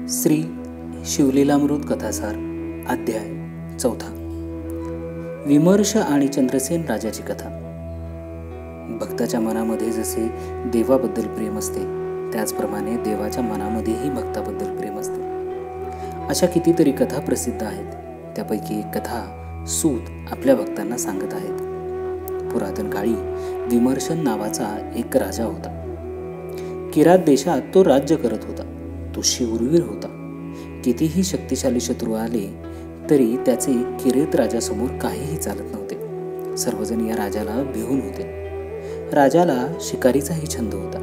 श्री शिवलीलामृत कथासार अध्याय 4. विमर्श आणि चंद्रसेन राजाची कथा. भक्ताच्या मनामध्ये जसे देवाबद्दल प्रेम असते त्याचप्रमाणे देवाच्या मनामध्येही भक्ताबद्दल प्रेम असते. अशा कितीतरी कथा प्रसिद्ध आहेत. त्यापैकी एक कथा सूत आपल्या भक्तांना सांगत आहेत. पुरातन काळी विमर्शन नावाचा एक राजा होता. किरात देशात तो राज्य करत होता. तो शूरवीर होता. कितीही शक्तिशाली शत्रू आले तरी त्याचे किरेत राजासमोर काहीही चालत नव्हते. सर्वजण या राजाला भिवून होते. राजाला शिकारीचाही छंद होता.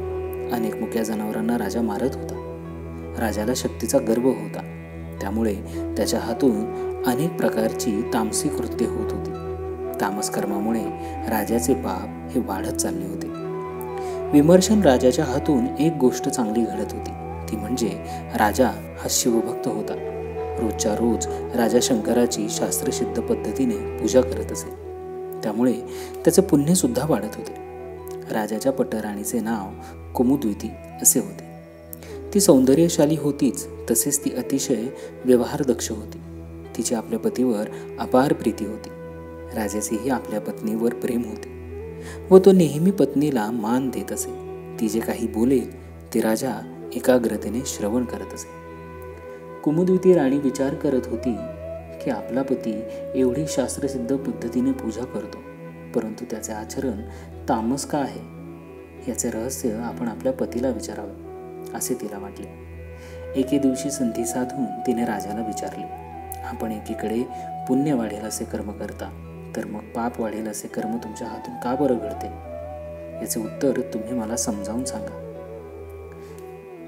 अनेक मुक्या जनावरांना राजा मारत होता. राजाला शक्तीचा गर्व होता. त्यामुळे त्याच्या हातून अनेक प्रकारची तामसी कृत्ये होत होती. तामस कर्मामुळे राजाचे पाप हे वाढत चालले होते. विमर्शन राजाच्या हातून एक गोष्ट चांगली घडत होती. ती म्हणजे राजा हा शिवभक्त होता. रोजच्या रोज राजा शंकराची शास्त्रसिद्ध पद्धतीने पूजा करत असे. त्यामुळे त्याचे पुण्य सुद्धा वाढत होते. राजाच्या पटराणीचे नाव कुमुद्विती असे होते. ती सौंदर्यशाली होतीच, तसेच ती अतिशय व्यवहारदक्ष होती. तिची आपल्या पतीवर अपार प्रीती होती. राजाचेही आपल्या पत्नीवर प्रेम होते व तो नेहमी पत्नीला मान देत असे. ती जे काही बोलेल ते राजा एकाग्रतेने श्रवण करत असे. कुमुद्विती राणी विचार करत होती की आपला पती एवढी शास्त्रसिद्ध पद्धतीने पूजा करतो, परंतु त्याचे आचरण तामस का आहे? याचे रहस्य आपण आपल्या पतीला विचारावे असे तिला वाटले. एके दिवशी संधी साधून तिने राजाला विचारले, आपण एकीकडे पुण्य वाढेल असे कर्म करता, तर मग पाप वाढेल असे कर्म तुमच्या हातून का बरं घडते? याचे उत्तर तुम्ही मला समजावून सांगा.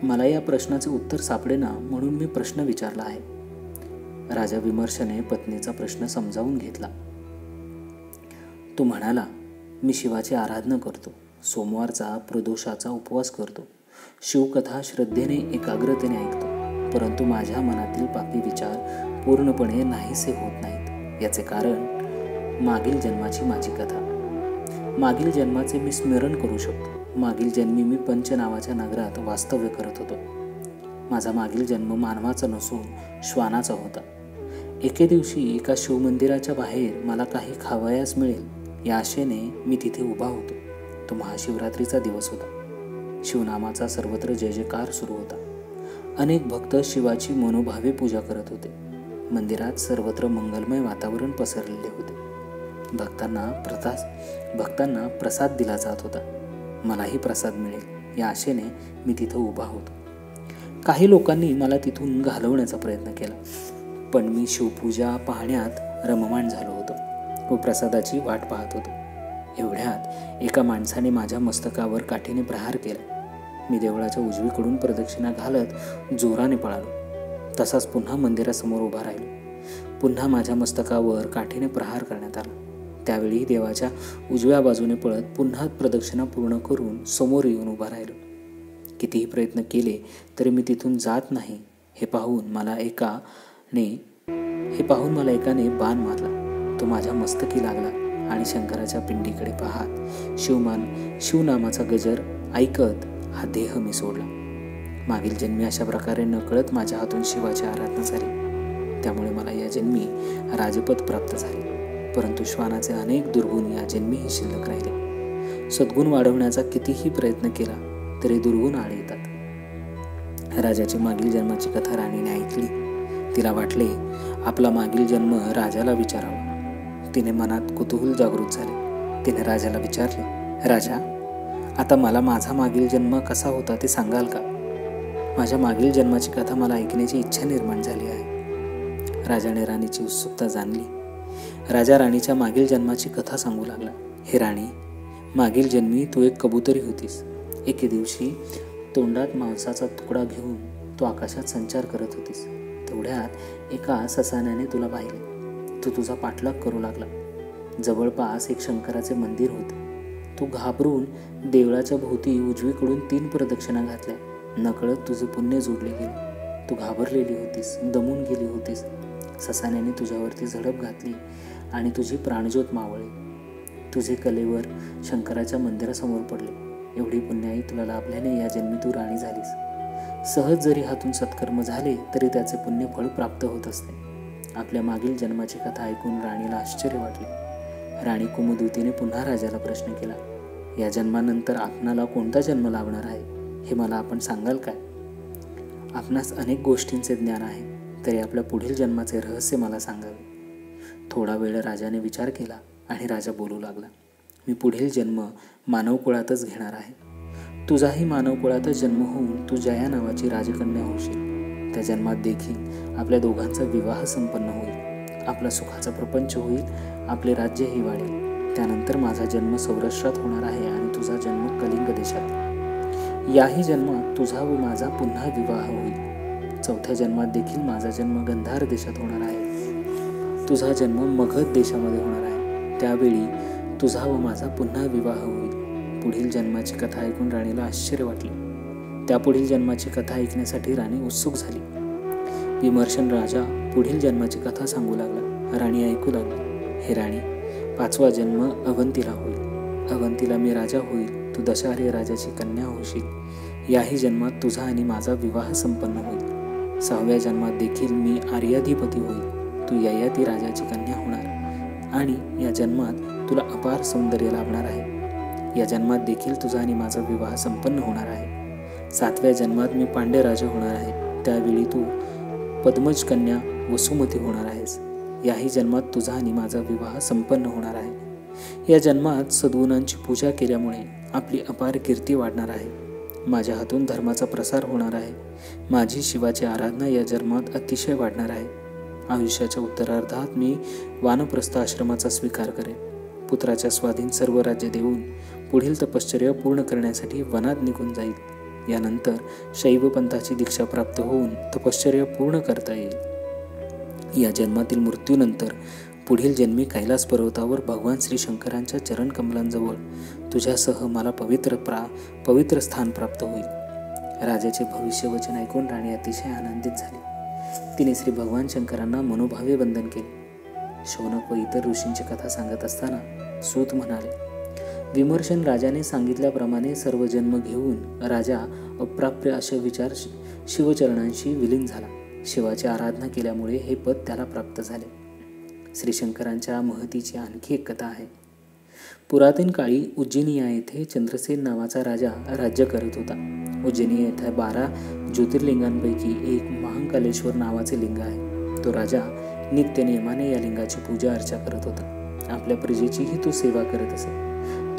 मला या प्रश्नाचे उत्तर सापडेना म्हणून मी प्रश्न विचारला आहे. राजा विमर्शने पत्नीचा प्रश्न समजावून घेतला. तो म्हणाला, मी शिवाची आराधना करतो. सोमवारचा प्रदोषाचा उपवास करतो. शिवकथा श्रद्धेने एकाग्रतेने ऐकतो, परंतु माझ्या मनातील पापी विचार पूर्णपणे नाहीसे होत नाहीत. याचे कारण मागील जन्माची माझी कथा. मागील जन्माचे मी स्मरण करू शकतो. मागील जन्मी मी पंच नावाच्या नगरात वास्तव्य करत होतो. माझा मागील जन्म मानवाचा नसून श्वानाचा होता. एके दिवशी एका शिवमंदिराच्या बाहेर मला काही खावयास मिळेल या आशेने मी तिथे उभा होतो. तो महाशिवरात्रीचा दिवस होता. शिवनामाचा सर्वत्र जय जयकार सुरू होता. अनेक भक्त शिवाची मनोभावे पूजा करत होते. मंदिरात सर्वत्र मंगलमय वातावरण पसरलेले होते. भक्तांना प्रसाद दिला जात होता. मलाही प्रसाद मिळेल या आशेने मी तिथं उभा होतो. काही लोकांनी मला तिथून घालवण्याचा प्रयत्न केला, पण मी शिवपूजा पाहण्यात रममाण झालो होतो व प्रसादाची वाट पाहत होतो. एवढ्यात एका माणसाने माझ्या मस्तकावर काठीने प्रहार केला. मी देवळाच्या उजवीकडून प्रदक्षिणा घालत जोराने पळालो. तसाच पुन्हा मंदिरासमोर उभा राहिलो. पुन्हा माझ्या मस्तकावर काठीने प्रहार करण्यात आला. त्यावेळी देवाच्या उजव्या बाजूने पळत पुन्हा प्रदक्षिणा पूर्ण करून समोर येऊन उभा राहिलो. कितीही प्रयत्न केले तरी मी तिथून जात नाही. हे पाहून मला एकाने बाण मारला. तो माझ्या मस्तकी लागला आणि शंकराच्या पिंडीकडे पाहत शिवनामाचा गजर ऐकत हा देह मी सोडला. मागील जन्मी अशा प्रकारे नकळत माझ्या हातून शिवाची आराधना झाली. त्यामुळे मला या जन्मी राजपद प्राप्त झाले. परंतु श्वानाचे अनेक दुर्गुण या जन्मीही शिल्लक राहिले. सद्गुण वाढवण्याचा कितीही प्रयत्न केला तरी दुर्गुण आड येतात. राजाची मागील जन्माची कथा राणीने ऐकली. तिला वाटले आपला मागील जन्म राजाला विचारावा. तिने मनात कुतूहल जागृत झाले. तिने राजाला विचारले, राजा, आता मला माझा मागील जन्म कसा होता ते सांगाल का? माझ्या मागील जन्माची कथा मला ऐकण्याची इच्छा निर्माण झाली आहे. राजाने राणीची उत्सुकता जाणली. राजा राणीच्या मागील जन्माची कथा सांगू लागला. हे राणी, मागील जन्मी तू एक कबुतरी होतीस. एके दिवशी तोंडात मांसाचा तुकडा घेऊन तू आकाशात संचार करत होतीस. तेवढ्यात एका ससाण्याने तुला पाहिले. तो तुझा पाठलाग करू लागला. जवळपास एक शंकराचे मंदिर होते. तू घाबरून देवळाच्या भोवती उजवीकडून 3 प्रदक्षिणा घातल्या. नकळत तुझे पुण्य जोडले गेले. तू घाबरलेली होतीस, दमून गेली होतीस. ससाण्याने तुझ्यावरती झडप घातली आणि तुझी प्राणज्योत मावळली. तुझे कलेवर शंकराच्या मंदिरासमोर पडले. एवढी पुण्याई तुला लाभल्याने या जन्मी तू राणी झालीस. सहज जरी हातून सत्कर्म झाले तरी त्याचे पुण्य फळ प्राप्त होत असते. आपल्या मागील जन्माची कथा ऐकून राणीला आश्चर्य वाटले. राणी कुमुदितीने पुन्हा राजाला प्रश्न केला, या जन्मानंतर आपणाला कोणता जन्म लाभणार आहे हे मला आपण सांगाल काय? आपणास अनेक गोष्टींचे ज्ञान आहे, तरी आपल्या पुढील जन्माचे रहस्य मला सांगावे. थोडा वेळ राजाने विचार केला आणि राजा बोलू लागला, मी पुढील जन्म मानव कुळातच घेणार आहे. तुझाही मानव कुळातच जन्म होऊन तू जया नावाची राजकन्या होशील. त्या जन्मात देखील आपल्या दोघांचा विवाह संपन्न होईल, आपला सुखाचा प्रपंच होईल, आपले राज्यही वाढेल. त्यानंतर माझा जन्म सौराष्ट्रात होणार आहे आणि तुझा जन्म कलिंग देशात. याही जन्मात तुझा व माझा पुन्हा विवाह होईल. चौथ्या जन्मात देखील माझा जन्म गंधार देशात होणार आहे, तुझा जन्म मगध देशामध्ये होणार आहे. त्यावेळी तुझा व माझा पुन्हा विवाह होईल. पुढील जन्माची कथा ऐकून राणीला आश्चर्य वाटले. त्या पुढील जन्माची कथा ऐकण्यासाठी राणी उत्सुक झाली. विमर्शन राजा पुढील जन्माची कथा सांगू लागला. राणी ऐकू लागली, हे राणी, 5वा जन्म अवंतीला होईल. अवंतीला मी राजा होईल, तू दशार्य राजाची कन्या होशील. याही जन्मात तुझा आणि माझा विवाह संपन्न होईल. 6व्या जन्मात देखील मी आर्याधिपती होईल, तू ययाती राजाची कन्या होणार आणि या जन्मात तुला अपार सौंदर्य लाभणार आहे. या जन्मात देखील तुझा आणि माझा विवाह संपन्न होणार आहे. 7व्या जन्मात मी पांड्य राजा होणार आहे, त्यावेळी तू पद्मज कन्या वसुमती होणार आहेस. याही जन्मात तुझा आणि माझा विवाह संपन्न होणार आहे. या जन्मात सद्गुणांची पूजा केल्यामुळे आपली अपार कीर्ती वाढणार आहे. माझ्या हातून धर्माचा प्रसार होणार आहे. माझी शिवाची आराधना या जन्मात अतिशय वाढणार आहे. आयुष्याच्या उत्तरार्धात मी वानप्रस्थ आश्रमाचा स्वीकार करेन. पुत्राच्या स्वाधीन सर्व राज्य देऊन पुढील तपश्चर्या पूर्ण करण्यासाठी वनात निघून जाईल. यानंतर शैव पंथाची दीक्षा प्राप्त होऊन तपश्चर्या पूर्ण करता येईल. या जन्मातील मृत्यूनंतर पुढील जन्मी कैलास पर्वतावर भगवान श्री शंकरांच्या चरणकमलांजवळ तुझ्यासह मला पवित्र स्थान प्राप्त होईल. राजाचे भविष्यवचन ऐकून राणी अतिशय आनंदित झाली. तिने श्री भगवान शंकरांना मनोभावे वंदन केले. शौनक व इतर ऋषींची कथा सांगत असताना सूत म्हणाले, विमर्शन राजाने सांगितल्याप्रमाणे सर्व जन्म घेऊन राजा अप्राप्य अशा विचार शिवचरणांशी विलीन झाला. शिवाची आराधना केल्यामुळे हे पद त्याला प्राप्त झाले. श्री शंकरांच्या महतीची आणखी एक कथा आहे. पुरातन काळी उज्जैनिया येथे चंद्रसेन नावाचा राजा राज्य करत होता. उज्जैनिया येथे 12 ज्योतिर्लिंगांपैकी एक महाकालेश्वर नावाचे लिंग आहे. तो राजा नित्य नियमाने या लिंगाची पूजा अर्चा करत होता. आपल्या प्रजेचीही तो सेवा करत असे.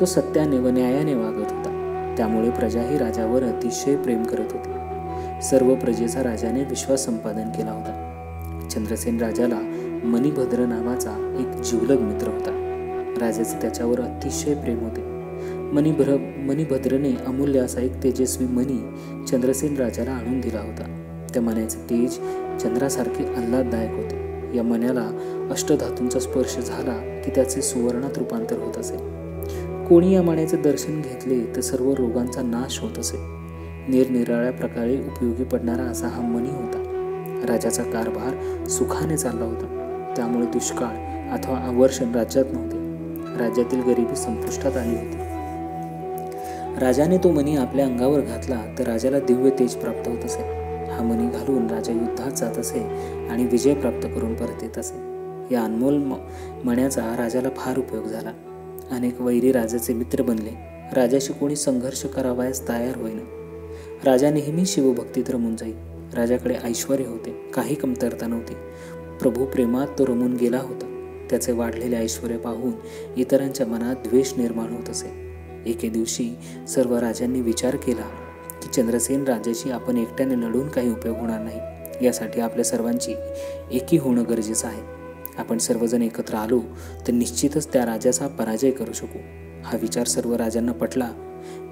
तो सत्याने व न्यायाने वागत होता. त्यामुळे प्रजाही राजावर अतिशय प्रेम करत होती. सर्व प्रजेचा राजाने विश्वास संपादन केला होता. चंद्रसेन राजाला मणिभद्र नावाचा एक जिवलग मित्र होता. राजाचे त्याच्यावर अतिशय प्रेम होते. मणिभद्रने अमूल्य असा एक तेजस्वी मणी चंद्रसेन राजाला आणून दिला होता. त्या मण्याचे तेज चंद्रासारखे आल्हाददायक होते. या मण्याला अष्टधातूंचा स्पर्श झाला की त्याचे सुवर्णात रूपांतर होत असे. कोणी या मण्याचे दर्शन घेतले तर सर्व रोगांचा नाश होत असे. निरनिराळ्या प्रकारे उपयोगी पडणारा असा हा मणी होता. राजाचा कारभार सुखाने चालला होता. त्यामुळे दुष्काळ अथवा अवर्षण राज्यात नव्हते. राज्यातील गरिबी संपुष्टात आली होती. राजाने तो मणी आपल्या अंगावर घातला तर राजाला दिव्य तेज प्राप्त होत असे. हा मणी घालून राजा युद्धात जात असे आणि विजय प्राप्त करून परत येत असे. या अनमोल मण्याचा राजाला फार उपयोग झाला. अनेक वैरी राजाचे मित्र बनले. राजाशी कोणी संघर्ष करावयास तयार होईना. राजा नेहमी शिवभक्तीत रमून जाई. राजाकडे ऐश्वर होते, काही कमतरता नव्हती. प्रभू प्रेमात तो रमून गेला होता. त्याचे वाढलेले ऐश्वर पाहून इतरांच्या मनात द्वेष निर्माण होत असे. एके दिवशी सर्व राजांनी विचार केला की चंद्रसेन राजाशी आपण एकट्याने लढून काही उपयोग होणार नाही. यासाठी आपल्या सर्वांची एकी होणं गरजेचं आहे. आपण सर्वजण एकत्र आलो तर निश्चितच त्या राजाचा पराजय करू शकू. हा विचार सर्व राजांना पटला.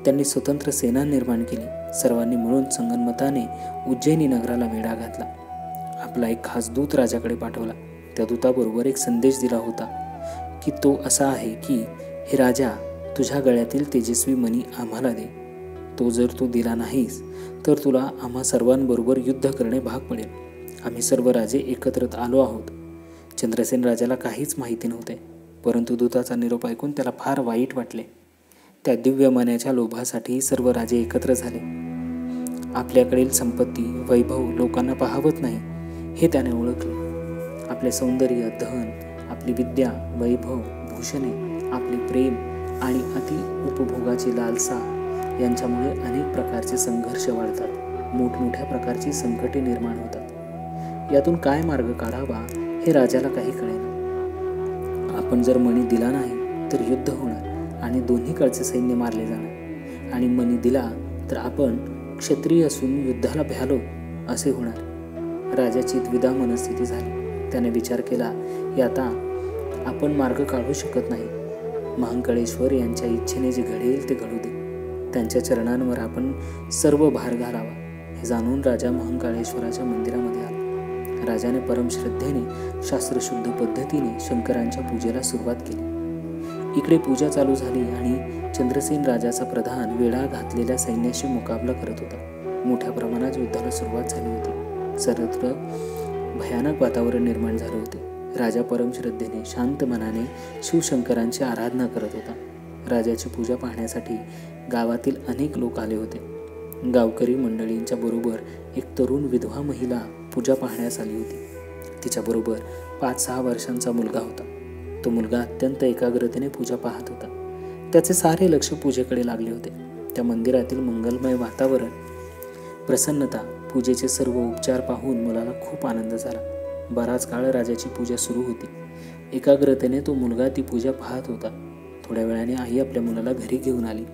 त्यांनी स्वतंत्र सेना निर्माण केली. सर्वांनी मिळून संगनमताने उज्जैनी नगराला वेढा घातला. आपला एक खास दूत राजाकडे पाठवला. त्या दूताबरोबर एक संदेश दिला होता की तो असा आहे की, हे राजा, तुझ्या गळ्यातील तेजस्वी मणी आम्हाला दे. तो जर तू दिला नाहीस तर तुला आम्हा सर्वांबरोबर युद्ध करणे भाग पडेल. आम्ही सर्व राजे एकत्र आलो आहोत. चंद्रसेन राजाला काहीच माहिती नव्हते, परंतु दूताचा निरोप ऐकून त्याला फार वाईट वाटले. त्या दिव्य मण्याच्या लोभासाठी सर्व राजे एकत्र झाले. आपल्याकडील संपत्ती, वैभव लोकांना पाहवत नाही हे त्याने ओळखले. आपले सौंदर्य, धन, आपली विद्या, वैभव, भूषणे, आपले प्रेम आणि अति उपभोगाची लालसा यांच्यामुळे अनेक प्रकारचे संघर्ष वाढतात. मोठमोठ्या प्रकारची संकटे निर्माण होतात. यातून काय मार्ग काढावा हे राजाला काही कळेना. आपण जर मणी दिला नाही तर युद्ध होणार आणि दोन्हीकडचे सैन्य मारले जाणार, आणि मणी दिला तर आपण क्षत्रिय असून युद्धाला भ्यालो असे होणार. राजाची द्विधा मनस्थिती झाली. त्याने विचार केला की आता आपण मार्ग काढू शकत नाही. महंकाळेश्वर यांच्या इच्छेने जे घडेल ते घडू दे. त्यांच्या चरणांवर आपण सर्व भार घालावा. हे जाणून राजा महंकाळेश्वराच्या मंदिरामध्ये आला. राजाने परमश्रद्धेने शास्त्रशुद्ध पद्धतीने शंकरांच्या पूजेला सुरुवात केली. इकडे पूजा चालू झाली आणि चंद्रसेन राजाचा प्रधान वेढा घातलेल्या सैन्याशी मुकाबला करत होता. मोठ्या प्रमाणात युद्धाला सुरुवात झाली होती. सर्वत्र भयानक वातावरण निर्माण झाले होते. राजा परमश्रद्धेने शांत मनाने शिवशंकरांची आराधना करत होता. राजाची पूजा पाहण्यासाठी गावातील अनेक लोक आले होते. गावकरी मंडळींच्या बरोबर एक तरुण विधवा महिला पूजा पाहण्यास आली होती. तिच्याबरोबर 5-6 वर्षांचा मुलगा होता. तो मुलगा अत्यंत एकाग्रतेने पूजा पाहत होता. त्याचे सारे लक्ष पूजेकडे लागले होते. त्या मंदिरातील मंगलमय वातावरण, प्रसन्नता, पूजेचे सर्व उपचार पाहून मुलाला खूप आनंद झाला. बराच काळ राजाची पूजा सुरू होती. एकाग्रतेने तो मुलगा ती पूजा पाहत होता. थोड्या वेळाने आई आपल्या मुलाला घरी घेऊन आली.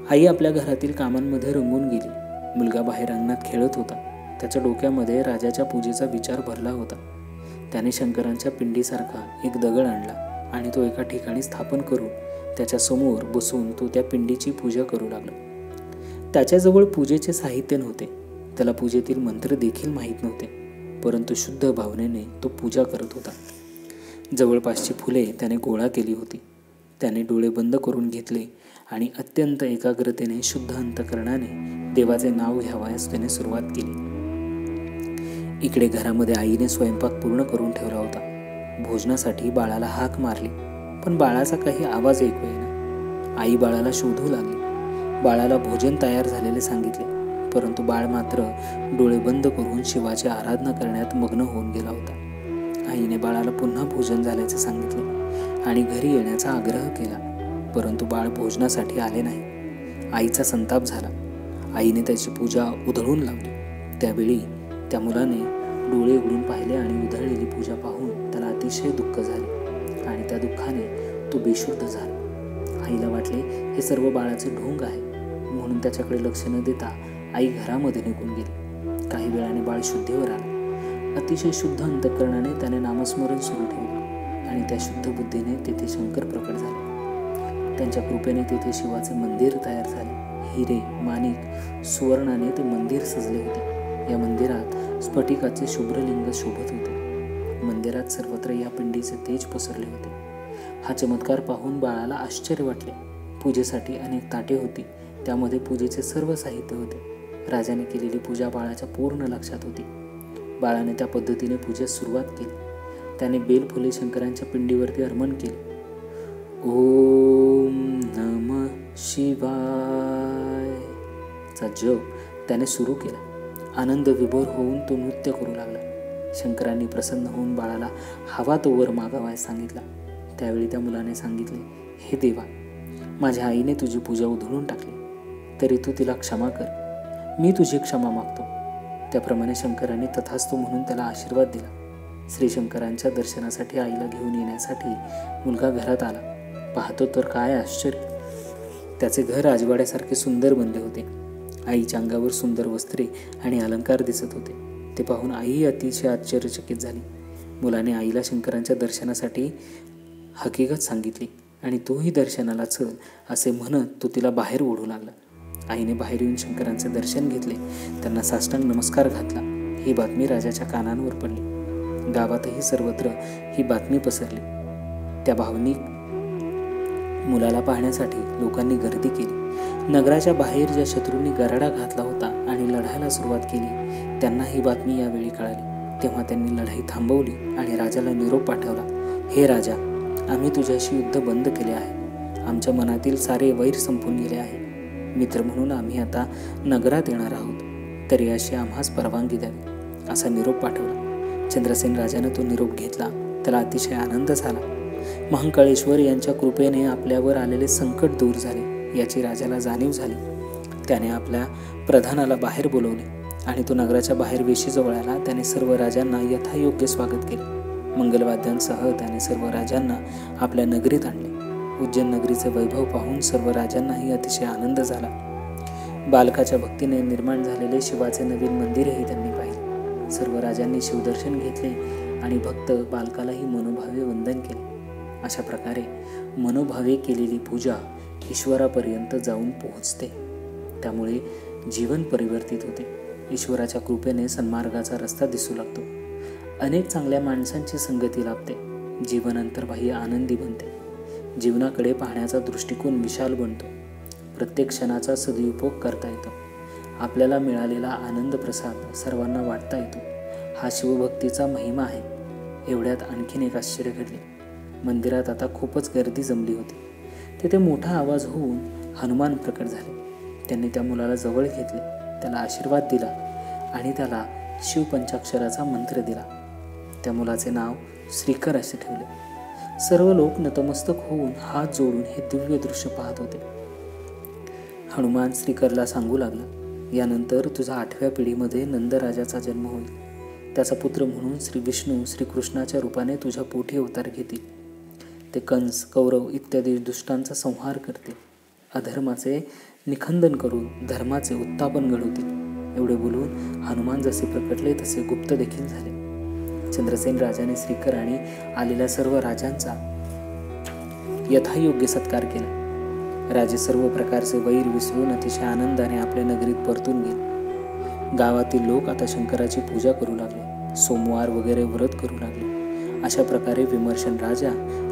आई आपल्या घरातील कामांमध्ये रंगून गेली. मुलगा बाहेर अंगणात खेळत होता. त्याच्या डोक्यामध्ये राजाच्या पूजेचा विचार भरला होता. त्याने शंकरांच्या पिंडीसारखा एक दगड आणला आणि तो एका ठिकाणी स्थापन करून त्याच्या समोर बसून तो त्या पिंडीची पूजा करू लागला. त्याच्याजवळ पूजेचे साहित्य नव्हते. त्याला पूजेतील मंत्र देखील माहीत नव्हते, परंतु शुद्ध भावनेने तो पूजा करत होता. जवळपासची फुले त्याने गोळा केली होती. त्याने डोळे बंद करून घेतले आणि अत्यंत एकाग्रतेने शुद्ध अंतःकरणाने देवाचे नाव घ्यावयास त्याने सुरुवात केली. इकडे घरामध्ये आईने स्वयंपाक पूर्ण करून ठेवला होता. भोजनासाठी बाळाला हाक मारली, पण बाळाचा काही आवाज ऐकू येईना. आई बाळाला शोधू लागली. बाळाला भोजन तयार झालेले सांगितले, परंतु बाळ मात्र डोळे बंद करून शिवाची आराधना करण्यात मग्न होऊन गेला होता. आईने बाळाला पुन्हा भोजन झाल्याचे सांगितले आणि घरी येण्याचा आग्रह केला, परंतु बाळ भोजनासाठी आले नाही. आईचा संताप झाला. आईने त्याची पूजा उधळून लावली. त्यावेळी त्या मुलाने डोळे उघडून पाहिले आणि उधळलेली पूजा पाहून त्याला अतिशय दुःख झाले आणि त्या दुःखाने तो बेशुद्ध झाला. आईला वाटले हे सर्व बाळाचे ढोंग आहे, म्हणून त्याच्याकडे लक्ष न देता आई घरामध्ये निघून गेली. काही वेळाने बाळ शुद्धीवर आला. अतिशय शुद्ध अंतःकरणाने त्याने नामस्मरण सुरू ठेवले आणि त्या शुद्ध बुद्धीने तेथे शंकर प्रकट झाले. त्यांच्या कृपेने तेथे शिवाचे मंदिर तयार झाले. हिरे, माणिक, सुवर्णाने ते मंदिर सजले होते. या मंदिरात स्फटिकाचे शुभ्रलिंग शोभत होते. मंदिरात सर्वत्र या पिंडीचे तेज पसरले होते. हा चमत्कार पाहून बाळाला आश्चर्य वाटले. पूजेसाठी अनेक ताटे होती. त्यामध्ये पूजेचे सर्व साहित्य होते. राजाने केलेली पूजा बाळाच्या पूर्ण लक्षात होती. बाळाने त्या पद्धतीने पूजेस सुरुवात केली. त्याने बेलफुले शंकरांच्या पिंडीवरती अर्पण केली. ओम नमः शिवाय चा जप त्याने सुरू केला. आनंद विभोर होऊन तो नृत्य करू लागला. शंकरांनी प्रसन्न होऊन बाळाला हवा तो वर मागावयास सांगितला. त्यावेळी त्या मुलाने सांगितले, हे देवा, माझ्या आईने तुझी पूजा उधळून टाकली, तरी तू तिला क्षमा कर. मी तुझी क्षमा मागतो. त्याप्रमाणे शंकरांनी तथास्तु म्हणून त्याला आशीर्वाद दिला. श्री शंकरांच्या दर्शनासाठी आईला घेऊन येण्यासाठी मुलगा घरात आला. पाहतो तर काय आश्चर्य, त्याचे घर राजवाड्यासारखे सुंदर बनले होते. आईच्या अंगावर सुंदर वस्त्रे आणि अलंकार दिसत होते. ते पाहून आई अतिशय आश्चर्यचकित झाली. मुलाने आईला शंकरांच्या दर्शनासाठी हकीकत सांगितली आणि तोही दर्शनाला चल असे म्हणत तो तिला बाहेर ओढू लागला. आईने बाहेर येऊन शंकरांचे दर्शन घेतले. त्यांना साष्टांग नमस्कार घातला. ही बातमी राजाच्या कानांवर पडली. गावातही सर्वत्र ही बातमी पसरली. त्या भावनिक मुलाला पाहण्यासाठी लोकांनी गर्दी केली. नगराच्या बाहेर ज्या शत्रूंनी गराडा घातला होता आणि लढायला सुरुवात केली त्यांना ही बातमी यावेळी कळाली. तेव्हा त्यांनी लढाई थांबवली आणि राजाला निरोप पाठवला. हे राजा, आम्ही तुझ्याशी युद्ध बंद केले आहे. आमच्या मनातील सारे वैर संपून गेले आहे. मित्र म्हणून आम्ही आता नगरात येणार आहोत. तरी अशी आम्हास परवानगी द्यावी असा निरोप पाठवला. चंद्रसेन राजाने तो निरोप घेतला. त्याला अतिशय आनंद झाला. महाकाळेश्वर यांच्या कृपेने आपल्यावर आलेले संकट दूर झाले याची राजाला जाणीव झाली. त्याने आपल्या प्रधानाला बाहेर बोलवले आणि तो नगराच्या बाहेर वेशीजवळ आला. त्याने सर्व राजांना यथायोग्य स्वागत केले. मंगलवाद्यांसह त्याने सर्व राजांना आपल्या नगरीत आणले. उज्जैन नगरीचे वैभव पाहून सर्व राजांनाही अतिशय आनंद झाला. बालकाच्या भक्तीने निर्माण झालेले शिवाचे नवीन मंदिरही त्यांनी पाहिले. सर्व राजांनी शिवदर्शन घेतले आणि भक्त बालकालाही मनोभावे वंदन केले. अशा प्रकारे मनोभावे केलेली पूजा ईश्वरापर्यंत जाऊन पोहोचते. त्यामुळे जीवन परिवर्तित होते. ईश्वराच्या कृपेने सन्मार्गाचा रस्ता दिसू लागतो. अनेक चांगल्या माणसांची संगती लाभते. जीवन अंतर्बाह्य आनंदी बनते. जीवनाकडे पाहण्याचा दृष्टिकोन विशाल बनतो. प्रत्येक क्षणाचा सदुपयोग करता येतो. आपल्याला मिळालेला आनंद प्रसाद सर्वांना वाटता येतो. हा शिवभक्तीचा महिमा आहे. एवढ्यात आणखीन एक आश्चर्य घडले. मंदिरात आता खूपच गर्दी जमली होती. तेथे मोठा आवाज होऊन हनुमान प्रकट झाले. त्यांनी त्या मुलाला जवळ घेतले, त्याला आशीर्वाद दिला आणि त्याला शिवपंचाक्षराचा मंत्र दिला. त्या मुलाचे नाव श्रीकर असे ठेवले. सर्व लोक नतमस्तक होऊन हात जोडून हे दिव्य दृश्य पाहत होते. हनुमान श्रीकरला सांगू लागला, यानंतर तुझा 8व्या पिढीमध्ये नंदराजाचा जन्म होईल. त्याचा पुत्र म्हणून श्री विष्णू श्रीकृष्णाच्या रूपाने तुझ्या पोटी अवतार घेतील. ते कंस, कौरव इत्यादी दुष्टांचा संहार करतील. अधर्माचे निखंदन करून धर्माचे उत्थापन घडवतील. एवढे बोलून हनुमान जसे प्रकटले तसे गुप्त देखील झाले. चंद्रसेन राजाने श्रीकर आणि आलेल्या सर्व राजांचा यथायोग्य सत्कार केला. राजे सर्व प्रकारचे वैर विसरून अतिशय आनंदाने आपल्या नगरीत परतून गेले. गावातील लोक आता शंकराची पूजा करू लागले. सोमवार वगैरे व्रत करू लागले. अशा प्रकारे विमर्शन राजा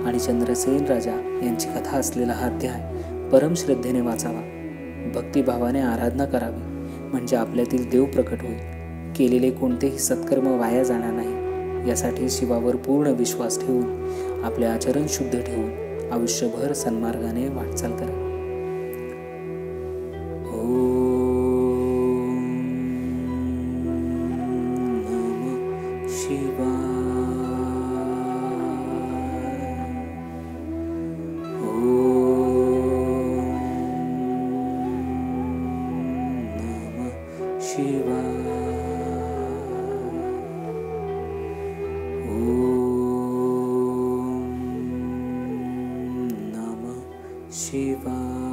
आणि चंद्रसेन राजा यांची कथा असलेला हा अध्याय परम श्रद्धेने वाचावा. भक्तिभावाने आराधना करावी, म्हणजे आपल्यातील देव प्रकट होईल. केलेले कोणतेही सत्कर्म वाया जाणार नाही, यासाठी शिवावर पूर्ण विश्वास ठेवून आपले आचरण शुद्ध ठेवून आयुष्यभर सन्मार्गाने वाटचाल करा. शिवा